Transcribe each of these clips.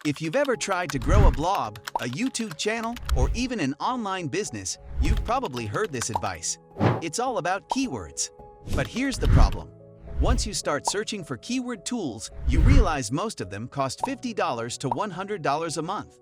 If you've ever tried to grow a blog, a YouTube channel, or even an online business, you've probably heard this advice. It's all about keywords. But here's the problem. Once you start searching for keyword tools, you realize most of them cost $50 to $100 a month.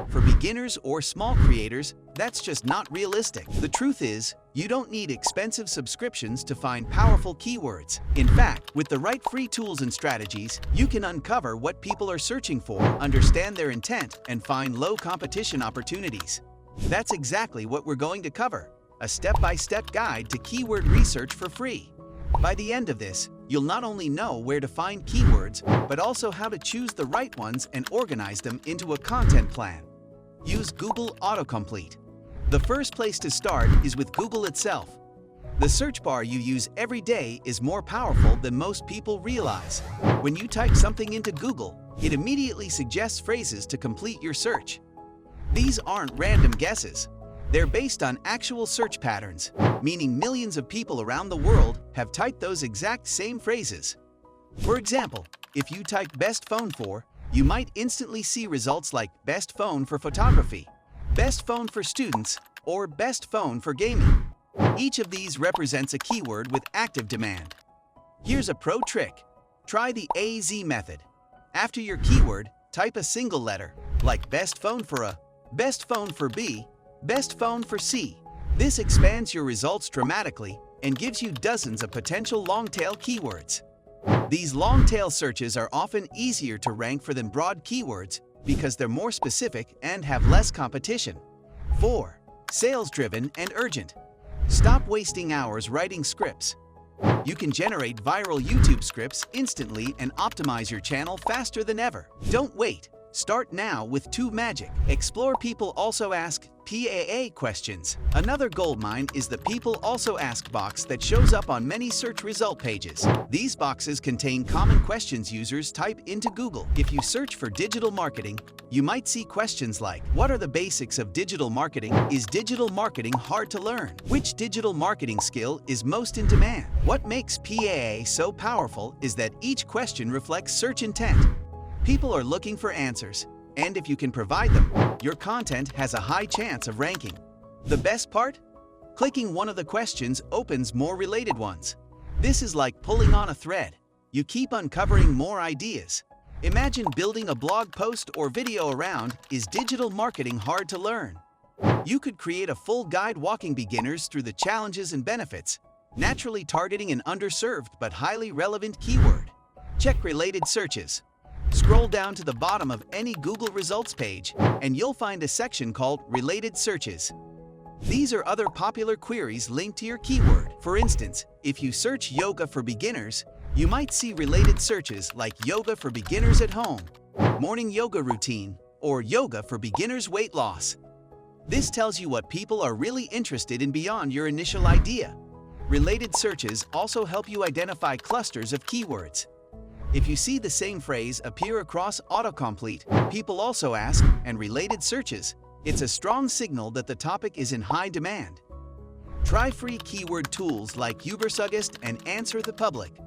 For beginners or small creators, that's just not realistic. The truth is, you don't need expensive subscriptions to find powerful keywords. In fact, with the right free tools and strategies, you can uncover what people are searching for, understand their intent, and find low competition opportunities. That's exactly what we're going to cover, a step-by-step guide to keyword research for free. By the end of this, you'll not only know where to find keywords, but also how to choose the right ones and organize them into a content plan. Use Google Autocomplete. The first place to start is with Google itself. The search bar you use every day is more powerful than most people realize. When you type something into Google, it immediately suggests phrases to complete your search. These aren't random guesses. They're based on actual search patterns, meaning millions of people around the world have typed those exact same phrases. For example, if you type best phone for, you might instantly see results like best phone for photography, best phone for students, or best phone for gaming. Each of these represents a keyword with active demand. Here's a pro trick. Try the AZ method. After your keyword, type a single letter, like best phone for A, best phone for B, best phone for C. This expands your results dramatically and gives you dozens of potential long-tail keywords. These long-tail searches are often easier to rank for than broad keywords because they're more specific and have less competition. 4. Sales-driven and urgent. Stop wasting hours writing scripts. You can generate viral YouTube scripts instantly and optimize your channel faster than ever. Don't wait. Start now with 2 Magic. Explore People Also Ask (PAA) questions. Another goldmine is the People Also Ask box that shows up on many search result pages. These boxes contain common questions users type into Google. If you search for digital marketing, you might see questions like, what are the basics of digital marketing? Is digital marketing hard to learn? Which digital marketing skill is most in demand? What makes PAA so powerful is that each question reflects search intent. People are looking for answers, and if you can provide them, your content has a high chance of ranking. The best part? Clicking one of the questions opens more related ones. This is like pulling on a thread. You keep uncovering more ideas. Imagine building a blog post or video around, is digital marketing hard to learn? You could create a full guide walking beginners through the challenges and benefits, naturally targeting an underserved but highly relevant keyword. Check related searches. Scroll down to the bottom of any Google results page, and you'll find a section called Related Searches. These are other popular queries linked to your keyword. For instance, if you search yoga for beginners, you might see related searches like yoga for beginners at home, morning yoga routine, or yoga for beginners weight loss. This tells you what people are really interested in beyond your initial idea. Related searches also help you identify clusters of keywords. If you see the same phrase appear across autocomplete, People Also Ask, and related searches, it's a strong signal that the topic is in high demand. Try free keyword tools like Ubersuggest and Answer the Public.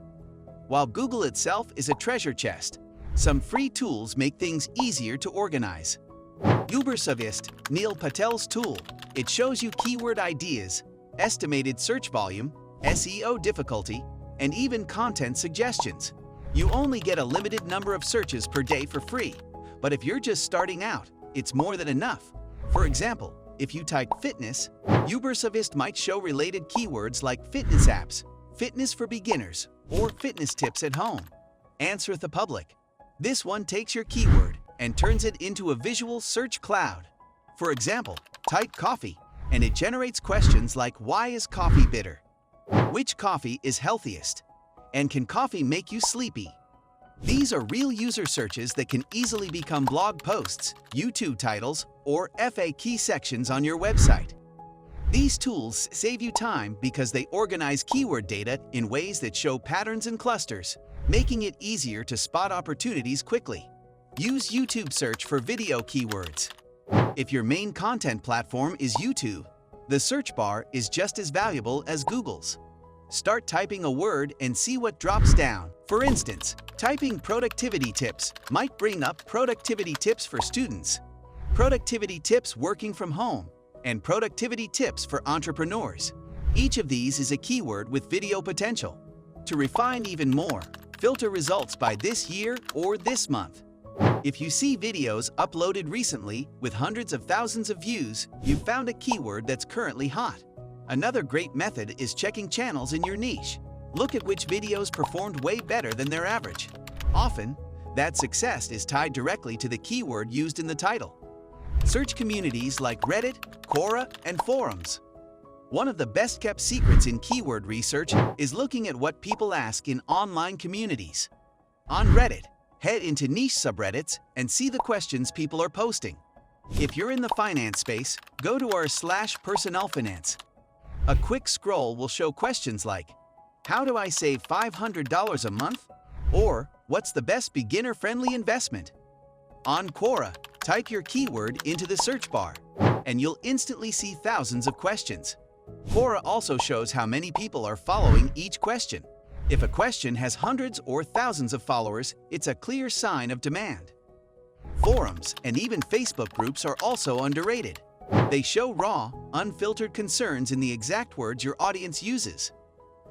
While Google itself is a treasure chest, some free tools make things easier to organize. Ubersuggest, Neil Patel's tool. It shows you keyword ideas, estimated search volume, SEO difficulty, and even content suggestions. You only get a limited number of searches per day for free, but if you're just starting out, it's more than enough. For example, if you type fitness, Ubersuggest might show related keywords like fitness apps, fitness for beginners, or fitness tips at home. Answer the Public. This one takes your keyword and turns it into a visual search cloud. For example, type coffee, and it generates questions like why is coffee bitter? Which coffee is healthiest? And can coffee make you sleepy? These are real user searches that can easily become blog posts, YouTube titles, or FAQ sections on your website. These tools save you time because they organize keyword data in ways that show patterns and clusters, making it easier to spot opportunities quickly. Use YouTube search for video keywords. If your main content platform is YouTube, the search bar is just as valuable as Google's. Start typing a word and see what drops down. For instance, typing productivity tips might bring up productivity tips for students, productivity tips working from home, and productivity tips for entrepreneurs. Each of these is a keyword with video potential. To refine even more, filter results by this year or this month. If you see videos uploaded recently with hundreds of thousands of views, you've found a keyword that's currently hot. Another great method is checking channels in your niche. Look at which videos performed way better than their average. Often, that success is tied directly to the keyword used in the title. Search communities like Reddit, Quora, and forums. One of the best-kept secrets in keyword research is looking at what people ask in online communities. On Reddit, head into niche subreddits and see the questions people are posting. If you're in the finance space, go to r/personnelfinance. A quick scroll will show questions like, how do I save $500 a month? Or, what's the best beginner-friendly investment? On Quora, type your keyword into the search bar, and you'll instantly see thousands of questions. Quora also shows how many people are following each question. If a question has hundreds or thousands of followers, it's a clear sign of demand. Forums and even Facebook groups are also underrated. They show raw, unfiltered concerns in the exact words your audience uses.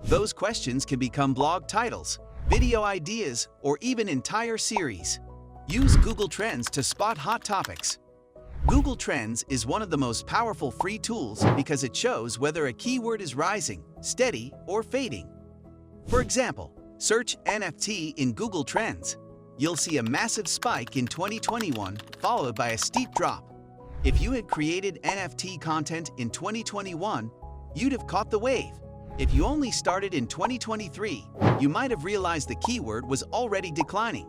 Those questions can become blog titles, video ideas, or even entire series. Use Google Trends to spot hot topics. Google Trends is one of the most powerful free tools because it shows whether a keyword is rising, steady, or fading. For example, search NFT in Google Trends. You'll see a massive spike in 2021 followed by a steep drop. If you had created NFT content in 2021, you'd have caught the wave. If you only started in 2023, you might have realized the keyword was already declining.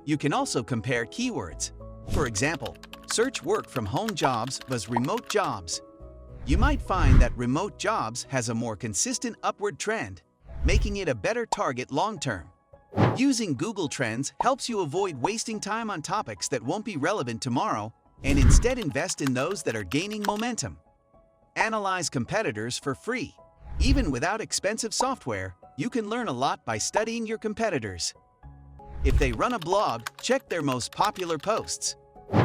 You can also compare keywords. For example, search work from home jobs versus remote jobs. You might find that remote jobs has a more consistent upward trend, making it a better target long-term. Using Google Trends helps you avoid wasting time on topics that won't be relevant tomorrow and instead invest in those that are gaining momentum. Analyze competitors for free. Even without expensive software, you can learn a lot by studying your competitors. If they run a blog, check their most popular posts.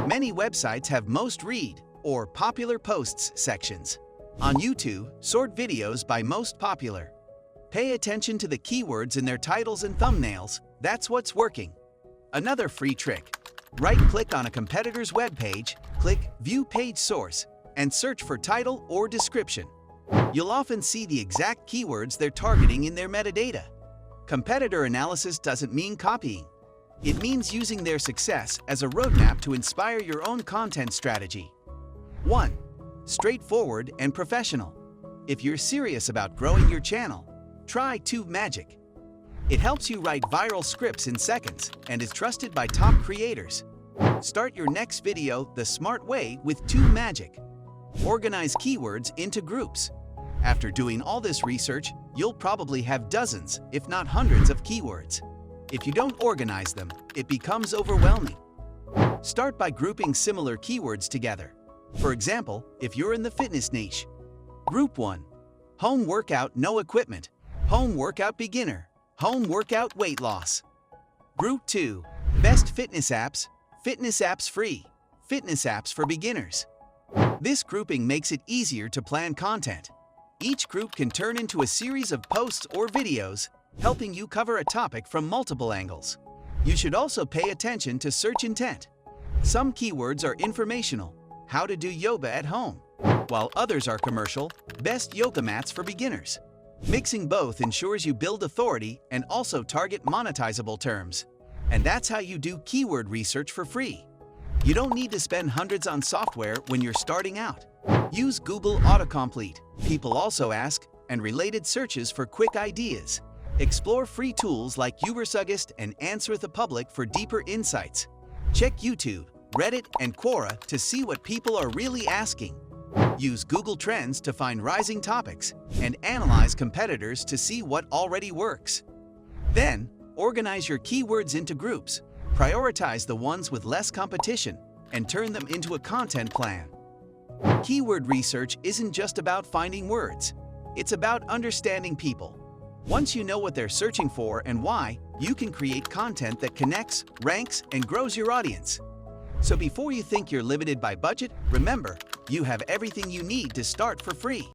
Many websites have most read or popular posts sections. On YouTube, sort videos by most popular. Pay attention to the keywords in their titles and thumbnails. That's what's working. Another free trick. Right-click on a competitor's web page, click View Page Source, and search for title or description. You'll often see the exact keywords they're targeting in their metadata. Competitor analysis doesn't mean copying. It means using their success as a roadmap to inspire your own content strategy. 1. Straightforward and professional. If you're serious about growing your channel, try TubeMagic. It helps you write viral scripts in seconds and is trusted by top creators. Start your next video the smart way with TubeMagic. Organize keywords into groups. After doing all this research, you'll probably have dozens, if not hundreds of keywords. If you don't organize them, it becomes overwhelming. Start by grouping similar keywords together. For example, if you're in the fitness niche, Group 1. Home workout no equipment. Home workout beginner. Home workout weight loss. Group 2. Best fitness apps free. Fitness apps for beginners. This grouping makes it easier to plan content. Each group can turn into a series of posts or videos, helping you cover a topic from multiple angles. You should also pay attention to search intent. Some keywords are informational, how to do yoga at home, while others are commercial, best yoga mats for beginners. Mixing both ensures you build authority and also target monetizable terms. And that's how you do keyword research for free. You don't need to spend hundreds on software when you're starting out. Use Google Autocomplete, people also ask, and related searches for quick ideas. Explore free tools like Ubersuggest and Answer the Public for deeper insights. Check YouTube, Reddit, and Quora to see what people are really asking. Use Google Trends to find rising topics and analyze competitors to see what already works. Then, organize your keywords into groups. Prioritize the ones with less competition and turn them into a content plan. Keyword research isn't just about finding words. It's about understanding people. Once you know what they're searching for and why, you can create content that connects, ranks, and grows your audience. So before you think you're limited by budget, remember, you have everything you need to start for free.